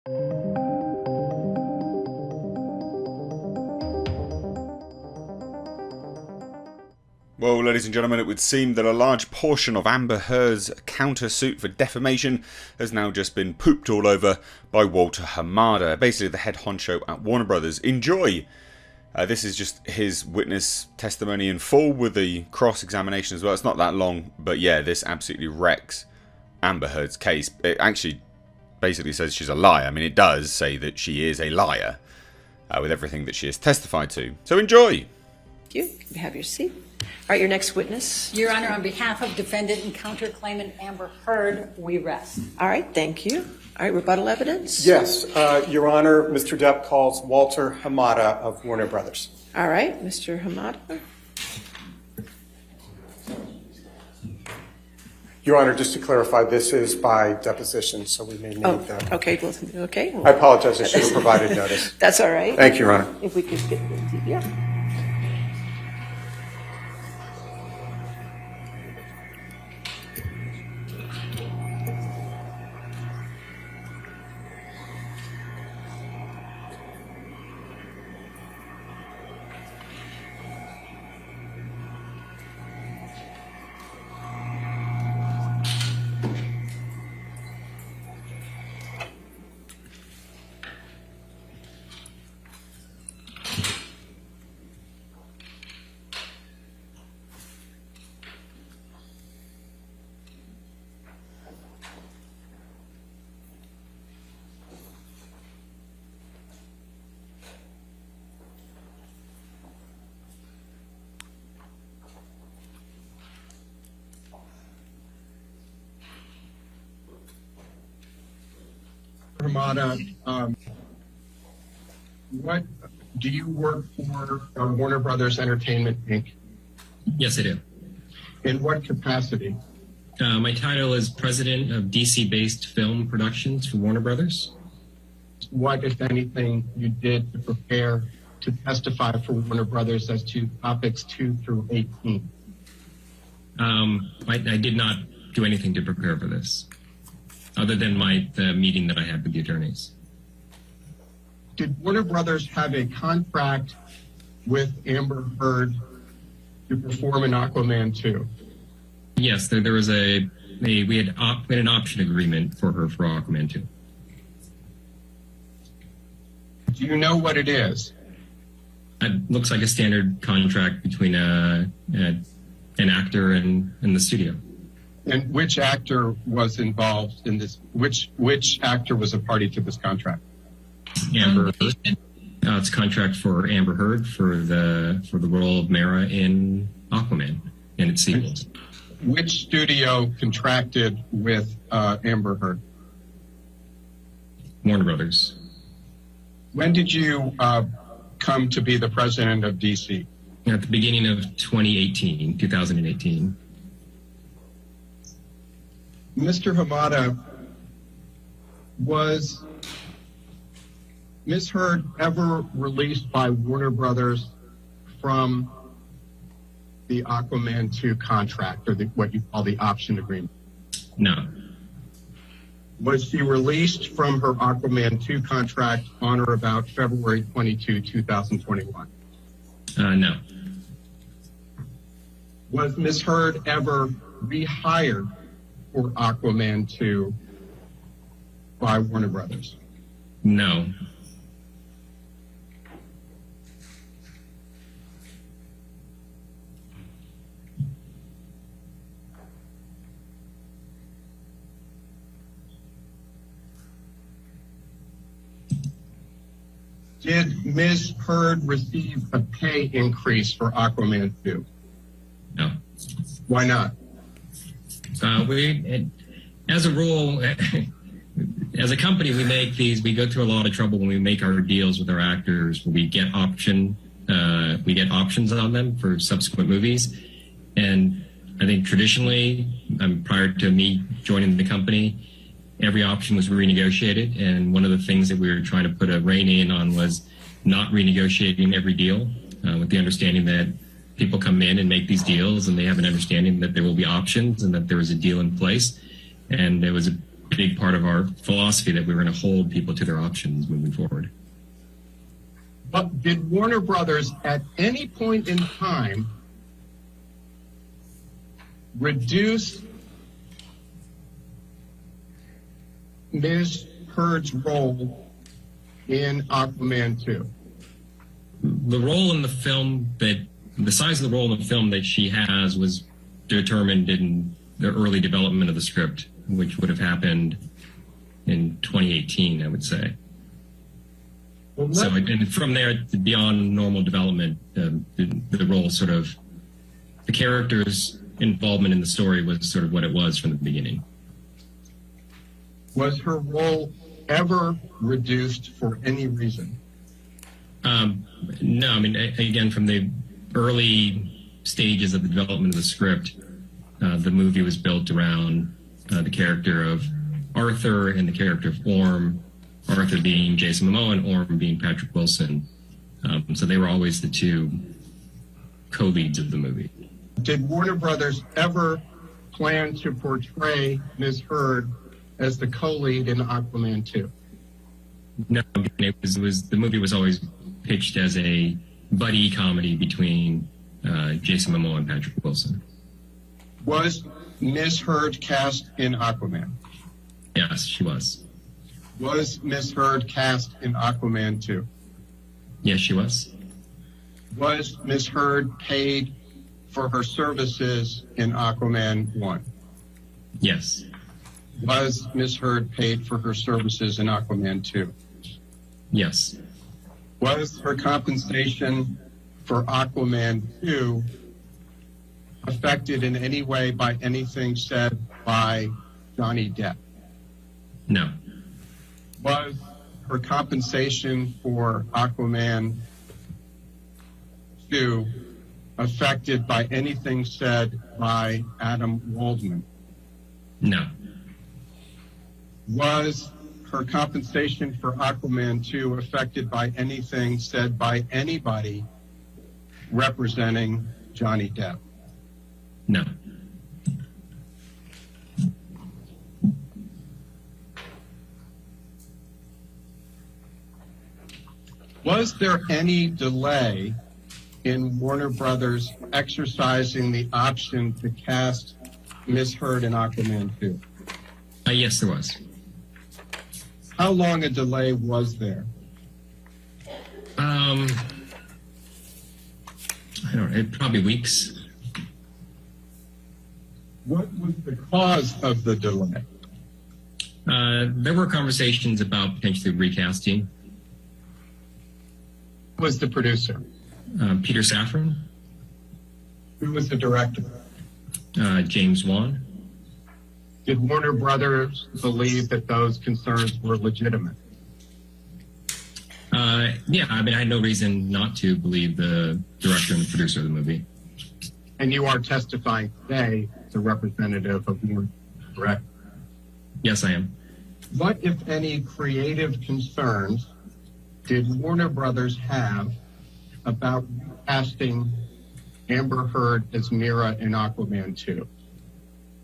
Well, ladies and gentlemen, it would seem that a large portion of Amber Heard's countersuit for defamation has now just been pooped all over by Walter Hamada, basically the head honcho at Warner Brothers. Enjoy! This is just his witness testimony in full with the cross-examination as well. It's not that long, but yeah, this absolutely wrecks Amber Heard's case. It actually basically says she's a liar. I mean, it does say that she is a liar with everything that she has testified to. So enjoy! Thank you. You have your seat. All right, your next witness. Your Honor, on behalf of defendant and counterclaimant Amber Heard, we rest. All right, thank you. All right, rebuttal evidence? Yes, Your Honor, Mr. Depp calls Walter Hamada of Warner Brothers. All right, Mr. Hamada. Your Honor, just to clarify, this is by deposition, so we may need that. Okay, well, okay. I apologize, I should have provided notice. That's all right. Thank you, Your Honor. If we could get the, yeah. Hamada, what do you work for Warner Brothers Entertainment Inc.? Yes, I do. In what capacity? My title is president of DC-based film productions for Warner Brothers. What, if anything, you did to prepare to testify for Warner Brothers as to topics 2 through 18? I did not do anything to prepare for this, other than the meeting that I had with the attorneys. Did Warner Brothers have a contract with Amber Heard to perform in Aquaman 2? Yes, there was we had an option agreement for her for Aquaman 2. Do you know what it is? It looks like a standard contract between an actor and the studio. And which actor was involved in this? Which actor was a party to this contract? Amber Heard. It's a contract for Amber Heard for the role of Mara in Aquaman and its sequels. Which studio contracted with Amber Heard? Warner Brothers. When did you come to be the president of DC? At the beginning of 2018. Mr. Hamada, was Ms. Heard ever released by Warner Brothers from the Aquaman 2 contract, or what you call the option agreement? No. Was she released from her Aquaman 2 contract on or about February 22, 2021? No. Was Ms. Heard ever rehired for Aquaman 2 by Warner Brothers? No. Did Ms. Heard receive a pay increase for Aquaman 2? No. Why not? As a rule, as a company, we go through a lot of trouble when we make our deals with our actors. We get options on them for subsequent movies. And I think traditionally, prior to me joining the company, every option was renegotiated. And one of the things that we were trying to put a rein in on was not renegotiating every deal, with the understanding that people come in and make these deals and they have an understanding that there will be options and that there is a deal in place. And it was big part of our philosophy that we were going to hold people to their options moving forward. But did Warner Brothers at any point in time reduce Ms. Heard's role in Aquaman 2? The role in the film the size of the role in the film that she has was determined in the early development of the script, which would have happened in 2018, I would say. Well, So, and from there, beyond normal development, the role sort of, the character's involvement in the story was sort of what it was from the beginning. was her role ever reduced for any reason? No, I mean, again, from the early stages of the development of the script, the movie was built around the character of Arthur and the character of Orm, Arthur being Jason Momoa and Orm being Patrick Wilson. So they were always the two co-leads of the movie. Did Warner Brothers ever plan to portray Ms. Heard as the co-lead in Aquaman 2? No, the movie was always pitched as a buddy comedy between Jason Momoa and Patrick Wilson. Was Ms. Heard cast in Aquaman? Yes, she was. Was Ms. Heard cast in Aquaman 2? Yes, she was. Was Ms. Heard paid for her services in Aquaman 1? Yes. Was Ms. Heard paid for her services in Aquaman 2? Yes. Was her compensation for Aquaman 2 affected in any way by anything said by Johnny Depp? No. Was her compensation for Aquaman 2 affected by anything said by Adam Waldman? No. Was her compensation for Aquaman 2 affected by anything said by anybody representing Johnny Depp? No. Was there any delay in Warner Brothers exercising the option to cast Ms. Heard in Aquaman 2? Yes, there was. How long a delay was there? I don't know, probably weeks. What was the cause of the delay? There were conversations about potentially recasting. Who was the producer? Peter Safran, Who was the director? James Wan. Did Warner Brothers believe that those concerns were legitimate? Yeah, I mean, I had no reason not to believe the director and the producer of the movie. And you are testifying today as a representative of Warner, correct? Yes, I am. What, if any, creative concerns did Warner Brothers have about casting Amber Heard as Mira in Aquaman 2?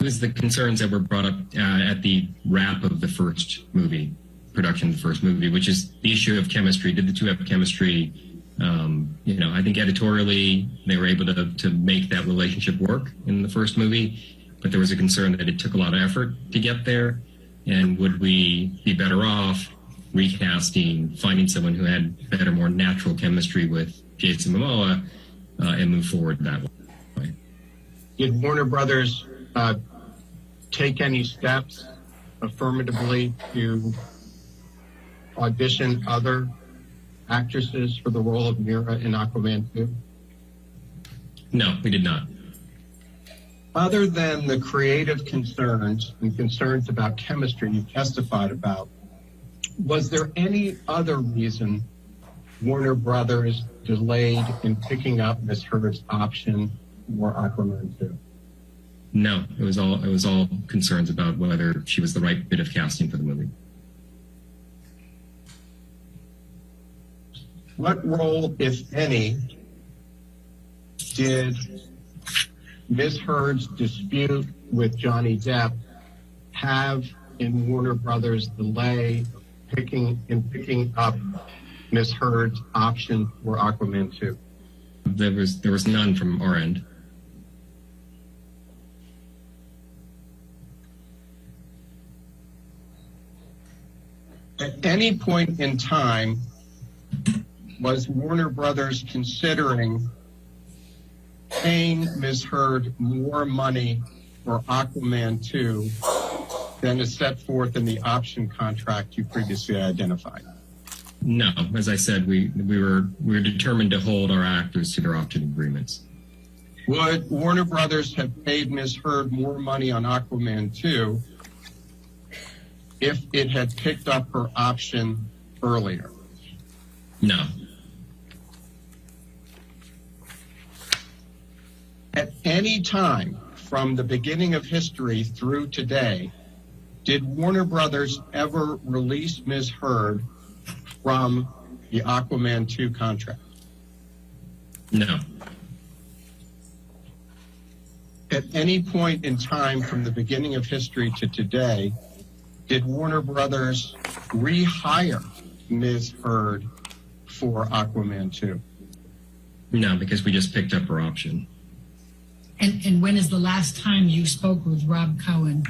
It was the concerns that were brought up at the wrap of the first movie, production of the first movie, which is the issue of chemistry. Did the two have chemistry? I think editorially they were able to make that relationship work in the first movie, but there was a concern that it took a lot of effort to get there. And would we be better off recasting, finding someone who had better, more natural chemistry with Jason Momoa and move forward that way? Did Warner Brothers take any steps affirmatively to audition other actresses for the role of Mira in Aquaman 2? No, we did not. Other than the creative concerns and concerns about chemistry you testified about, was there any other reason Warner Brothers delayed in picking up Ms. Heard's option for Aquaman 2? No, it was all concerns about whether she was the right bit of casting for the movie. What role, if any, did Ms. Heard's dispute with Johnny Depp have in Warner Brothers' delay picking up Ms. Heard's option for Aquaman 2? There was none from our end. At any point in time, was Warner Brothers considering paying Ms. Heard more money for Aquaman 2 than is set forth in the option contract you previously identified? No, as I said, we were determined to hold our actors to their option agreements. Would Warner Brothers have paid Ms. Heard more money on Aquaman 2 if it had picked up her option earlier? No. At any time from the beginning of history through today, did Warner Brothers ever release Ms. Heard from the Aquaman 2 contract? No. At any point in time from the beginning of history to today, did Warner Brothers rehire Ms. Heard for Aquaman 2? No, because we just picked up her option. And when is the last time you spoke with Rob Cohen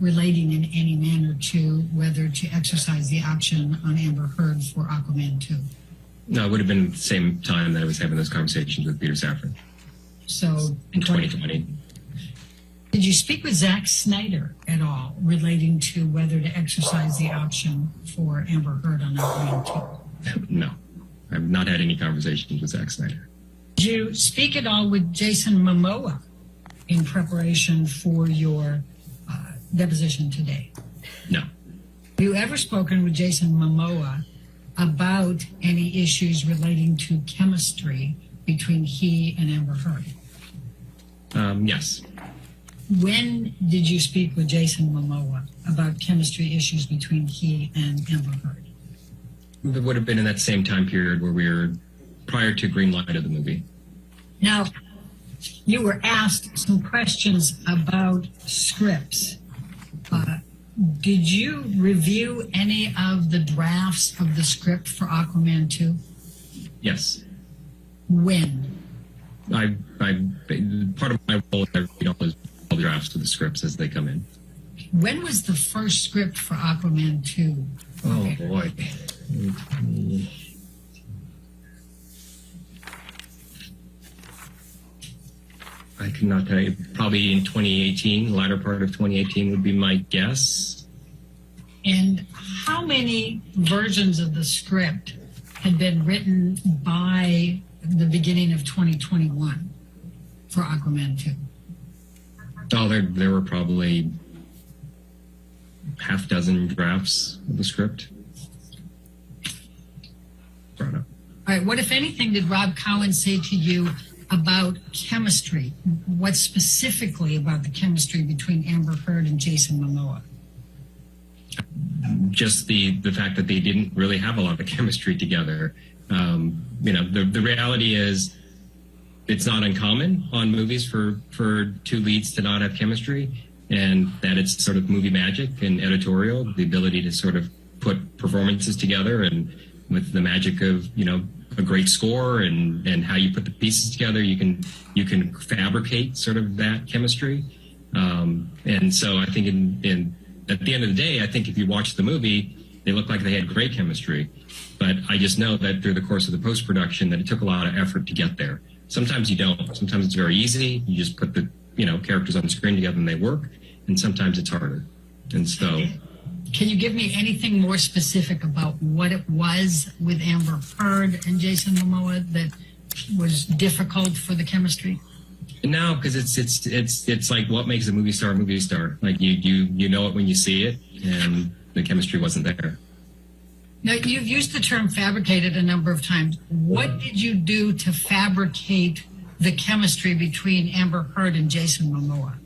relating in any manner to whether to exercise the option on Amber Heard for Aquaman 2? No, it would have been the same time that I was having those conversations with Peter Safran So in 2020. Did you speak with Zack Snyder at all relating to whether to exercise the option for Amber Heard on Aquaman 2? No, I've not had any conversations with Zack Snyder. Did you speak at all with Jason Momoa in preparation for your deposition today? No. Have you ever spoken with Jason Momoa about any issues relating to chemistry between he and Amber Heard? Yes. When did you speak with Jason Momoa about chemistry issues between he and Amber Heard? It would have been in that same time period where we were prior to green light of the movie. Now, you were asked some questions about scripts. Did you review any of the drafts of the script for Aquaman 2? Yes. When? I part of my role is I read all the drafts of the scripts as they come in. When was the first script for Aquaman 2? Oh, boy. I cannot tell you. Probably in 2018, the latter part of 2018 would be my guess. And how many versions of the script had been written by the beginning of 2021 for Aquaman 2? Oh, there were probably half dozen drafts of the script. Brought up. All right, what, if anything, did Rob Cohen say to you about chemistry? What specifically about the chemistry between Amber Heard and Jason Momoa? Just the fact that they didn't really have a lot of chemistry together. The reality is it's not uncommon on movies for two leads to not have chemistry, and that it's sort of movie magic and editorial, the ability to sort of put performances together, and with the magic of, a great score and how you put the pieces together, you can fabricate sort of that chemistry. And so I think at the end of the day, I think if you watch the movie, they look like they had great chemistry. But I just know that through the course of the post-production that it took a lot of effort to get there. Sometimes you don't. Sometimes it's very easy. You just put the characters on the screen together and they work. And sometimes it's harder. And so... Can you give me anything more specific about what it was with Amber Heard and Jason Momoa that was difficult for the chemistry? No, because it's like what makes a movie star. Like you know it when you see it, and the chemistry wasn't there. Now, you've used the term fabricated a number of times. What did you do to fabricate the chemistry between Amber Heard and Jason Momoa?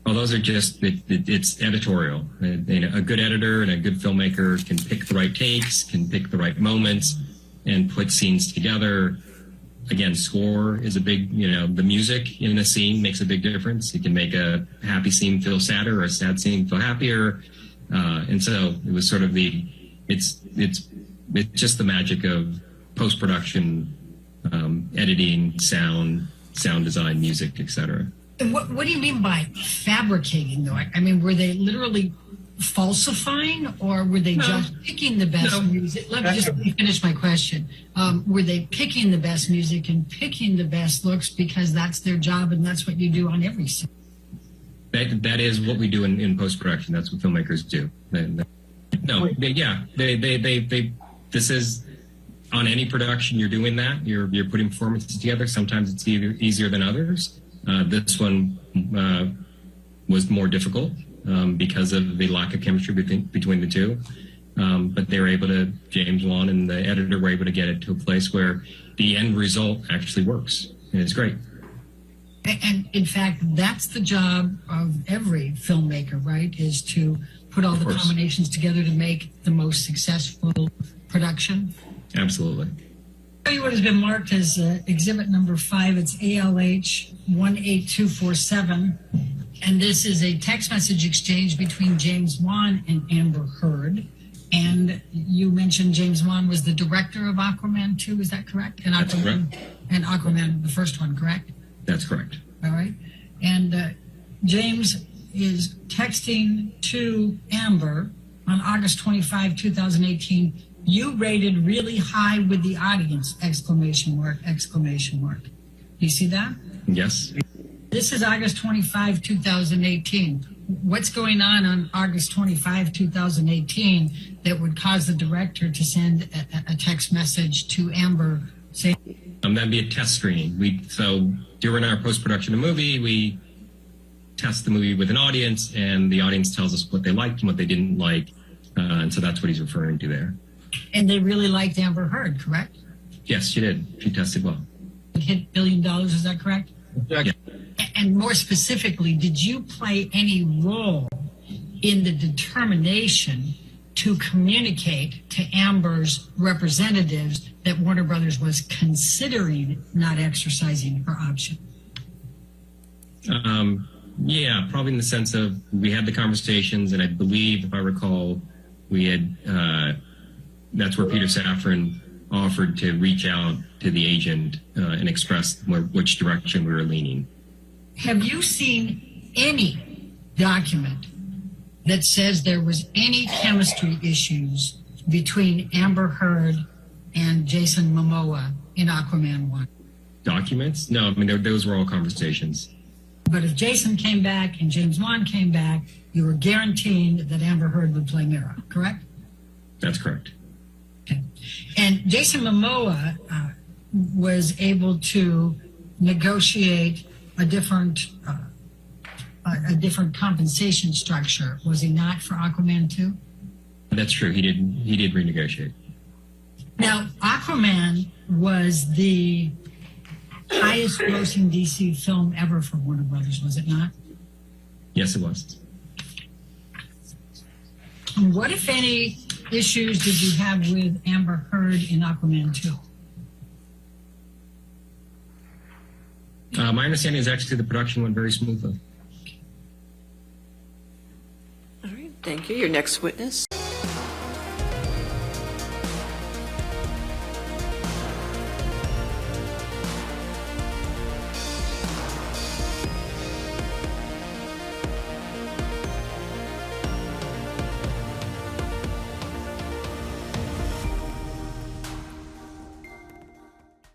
Well, those are just, it's editorial. A good editor and a good filmmaker can pick the right takes, can pick the right moments, and put scenes together again, score is a big, the music in a scene makes a big difference. It can make a happy scene feel sadder or a sad scene feel happier. And so it was sort of it's just the magic of post-production, editing, sound design, music, etc. What do you mean by fabricating, though? I mean, were they literally falsifying, or were they just picking the best music? Let me just finish my question. Were they picking the best music and picking the best looks because that's their job and that's what you do on every scene? That is what we do in post-production. That's what filmmakers do. This is, on any production, you're doing that. You're putting performances together. Sometimes it's easier than others. This one was more difficult because of the lack of chemistry between the two. But they were able to, James Wan and the editor were able to get it to a place where the end result actually works. And it's great. And in fact, that's the job of every filmmaker, right? Is to put all the combinations together to make the most successful production. Absolutely. I'll tell you what has been marked as exhibit number 5. It's ALH 18247. And this is a text message exchange between James Wan and Amber Heard. And you mentioned James Wan was the director of Aquaman 2, is that correct? And That's correct. And Aquaman, the first one, correct? That's correct. All right. And James is texting to Amber on August 25, 2018. You rated really high with the audience, exclamation mark, exclamation mark. Do you see that? Yes. This is August 25, 2018. What's going on August 25, 2018 that would cause the director to send a text message to Amber saying... That'd be a test screening. So during our post-production of the movie, we test the movie with an audience, and the audience tells us what they liked and what they didn't like. And so that's what he's referring to there. And they really liked Amber Heard, correct? Yes, she did. She tested well. It hit $1 billion, is that correct? Yeah. And more specifically, did you play any role in the determination to communicate to Amber's representatives that Warner Brothers was considering not exercising her option? Yeah, probably in the sense of we had the conversations, and I believe, if I recall, we had that's where Peter Safran offered to reach out to the agent and express which direction we were leaning. Have you seen any document that says there was any chemistry issues between Amber Heard and Jason Momoa in Aquaman 1? Documents? No, I mean, those were all conversations. But if Jason came back and James Wan came back, you were guaranteeing that Amber Heard would play Mira, correct? That's correct. Okay. And Jason Momoa was able to negotiate a different compensation structure, was he not, for Aquaman 2? That's true. He did renegotiate. Now, Aquaman was the highest grossing DC film ever for Warner Brothers, was it not? Yes, it was. And what, if any, issues did you have with Amber Heard in Aquaman 2? My understanding is actually the production went very smoothly. All right, thank you. Your next witness.